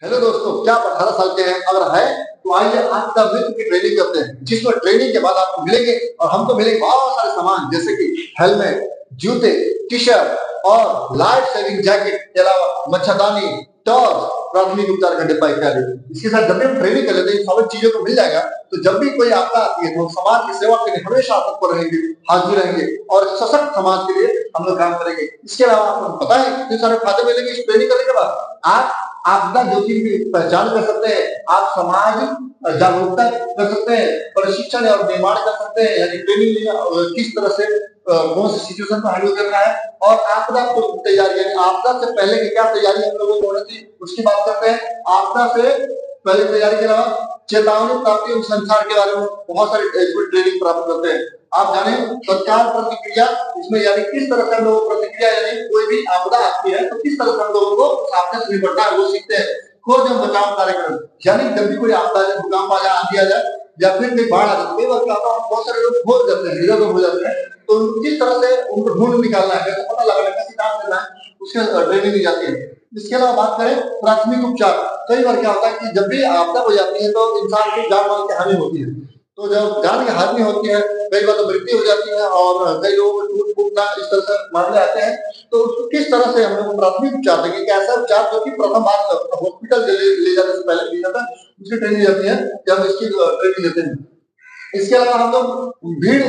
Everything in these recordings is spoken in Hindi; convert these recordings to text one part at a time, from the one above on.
हेलो दोस्तों, क्या आप 18 साल के हैं? अगर है तो आइए आज का मित्र की ट्रेनिंग करते हैं, जिसमें ट्रेनिंग के बाद आपको मिलेंगे और हमको मिलेंगे बहुत सारे सामान, जैसे कि हेलमेट, जूते, टी-शर्ट और लाइफ सेविंग जैकेट के अलावा मच्छरदानी, टॉर्च, प्राथमिक उपचार का डिब्बा इत्यादि। इसके साथ जब भी हम ट्रेनिंग कर लेते हैं, इन सभी चीजों को मिल जाएगा, तो जब भी कोई आपदा आती है तो हम समाज की सेवा के लिए हमेशा तत्पर रहेंगे, हाजिर रहेंगे और एक सशक्त समाज के लिए हम लोग काम करेंगे। इसके अलावा आपको पता है कितने सारे फायदे मिलेंगे इस ट्रेनिंग करने के बाद? आप आपदा जोखिम की पहचान कर सकते हैं, आप समाज जागरूकता कर सकते हैं, प्रशिक्षण और निर्माण कर सकते हैं, यानी ट्रेनिंग किस तरह से कौन सी सिचुएशन को हैंडल करना है और आपदा पूर्व तैयारी, यानी आपदा से पहले की क्या तैयारी हम लोगों को होनी चाहिए उसकी बात करते हैं। आपदा से पहले तैयारी के अलावा चेतावनी प्राप्ति और संचार के बारे में बहुत सारी ट्रेनिंग प्राप्त करते हैं। आप जाने तत्काल प्रतिक्रिया, इसमें यानी किस तरह से हम लोग प्रतिक्रिया, यानी कोई भी आपदा आती है तो किस तरह से हम लोगों को सावधान से निपटना है वो सीखते हैं। खोज एवं बचाव कार्यक्रम, यानी जब भी कोई आपदा आ जाए, भूकंप आ जाए, आंधी आ जाए या फिर कोई बाढ़ आ जाए, कई बार क्या होता है बहुत सारे लोग खो जाते हैं, इधर हो जाते हैं, तो किस तरह से उनको ढूंढ निकालना है, कैसे पता लगाना है, कैसे काम करना है, उसके ट्रेनिंग दी जाती है। इसके अलावा बात करें प्राथमिक उपचार, कई बार क्या होता है कि जब भी आपदा हो जाती है तो इंसान की जान माल की हानि होती है, तो जब जान की हानि होती है कई बार तो मृत्यु हो जाती है और कई लोगों को टूट फूटना इस तरह से मामले आते हैं, तो उसको किस तरह से हम लोग प्राथमिक उपचार देंगे कि ऐसा उपचार जो कि प्रथम बार हॉस्पिटल ले जाने से पहले दिया जाता है, उसकी ट्रेनिंग जाती है कि हम इसकी ट्रेनिंग देते हैं। इसके अलावा हम लोग भीड़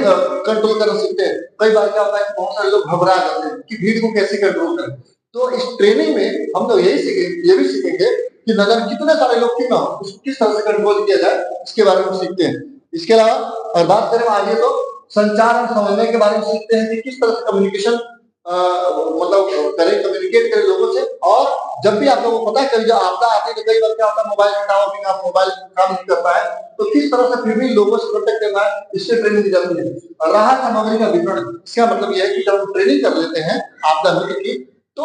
कंट्रोल करना सीखते हैं। कई बार क्या होता है कि बहुत सारे लोग घबरा जाते हैं कि भीड़ को कैसे कंट्रोल करें, तो इस ट्रेनिंग में हम लोग ये भी सीखेंगे कि नगर कितने सारे लोग क्यों ना हो, उसको किस तरह से कंट्रोल किया जाए, इसके बारे में सीखते हैं। इसके अलावा बात करें आगे तो संचार और समन्वय के बारे में सीखते हैं कि किस तरह से कम्युनिकेशन मतलब करें, कम्युनिकेट करें लोगों से। और जब भी आप लोगों को पता है कभी जब आपदा आती है तो कई बार क्या होता है मोबाइल का टावर भी मोबाइल काम नहीं करता है, तो किस तरह से फिर भी लोगों से कॉन्टेक्ट करना है, इससे ट्रेनिंग दी जाती है। राहत सामग्री का वितरण, इसका मतलब यह है कि जब हम ट्रेनिंग कर लेते हैं आपदा मित्र की, तो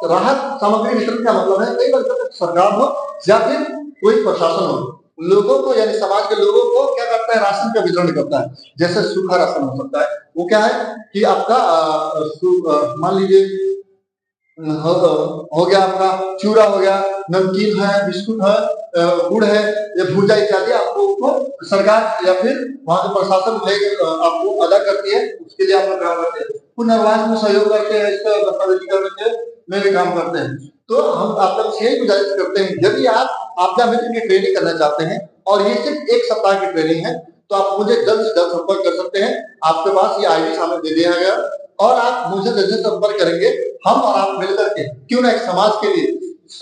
राहत सामग्री वितरण का मतलब है कई बार सरकार हो या फिर कोई प्रशासन हो, लोगों को यानी समाज के लोगों को क्या करता है, राशन का वितरण करता है। जैसे सूखा राशन हो सकता है, वो क्या है कि आपका मान लीजिए हो गया आपका चूरा हो गया, नमकीन है, बिस्कुट है, गुड़ है, ये भूजा इत्यादि आपको उसको सरकार या फिर वहां के प्रशासन लेके आपको अदा करती है, उसके लिए आप लोग काम करते हैं। पुनर्वास में सहयोग करते हैं, इसका दस्तावेजीकरण में भी काम करते हैं। तो हम आप लोग से यही गुजारिश करते हैं, यदि आप आपदा मित्र की ट्रेनिंग करना चाहते हैं और ये सिर्फ 1 सप्ताह की ट्रेनिंग है, तो आप मुझे जल्द से जल्द संपर्क कर सकते हैं। आपके पास ये आईडी सामने दे दिया गया और आप मुझे जैसे संपर्क करेंगे, हम और आप मिलकर के क्यों ना एक समाज के लिए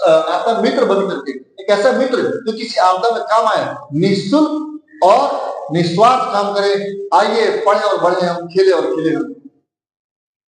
आपका मित्र बन करके, एक ऐसा मित्र जो किसी आपदा में काम आए, निःशुल्क और निस्वार्थ काम करे। आइए पढ़े और बढ़े, हम खेले और खिले हम।